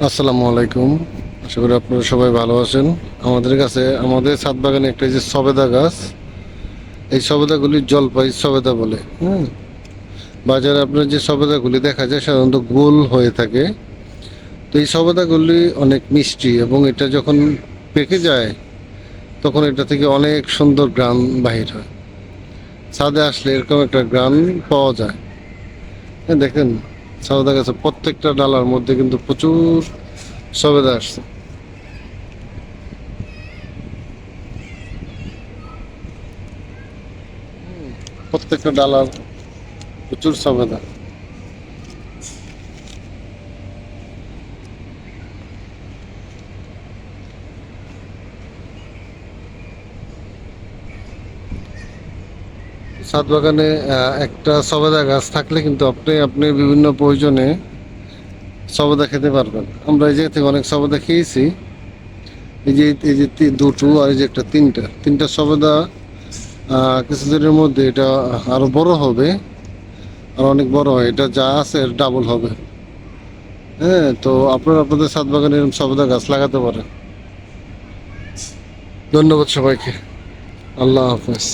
আসসালামু আলাইকুম। আশা করি আপনারা সবাই ভালো আছেন। আমাদের ছাদ বাগানে একটা যে সবেদা গাছ, এই সবেদাগুলি জলপাই সবেদা বলে। হ্যাঁ, বাজারে আপনার যে সবেদাগুলি দেখা যায় সাধারণত গোল হয়ে থাকে। তো এই সবেদাগুলি অনেক মিষ্টি এবং এটা যখন পেকে যায় তখন এটা থেকে অনেক সুন্দর গ্রান বাহির হয়। ছাদে আসলে এরকম একটা গ্রান পাওয়া যায়। হ্যাঁ, দেখেন সবেদা গাছের প্রত্যেকটা ডালার মধ্যে কিন্তু প্রচুর সবেদা আসছে। প্রত্যেকটা ডালার প্রচুর সবেদা। ছাদ বাগানে একটা সবেদা গাছ থাকলে কিন্তু আপনি আপনি বিভিন্ন প্রয়োজনে সবেদা খেতে পারবেন। আমরা এই জায়গা থেকে অনেক সবেদা খেয়েছি। এই যে দুটো আর এই যে একটা তিনটা সবেদা কিছুদিনের মধ্যে এটা আরো বড় হবে, আর অনেক বড় হয়, এটা যা আছে এর ডাবল হবে। হ্যাঁ, তো আপনারা আপনাদের ছাদ বাগানে এরকম সবেদা গাছ লাগাতে পারেন। ধন্যবাদ সবাইকে। আল্লাহ হাফেজ।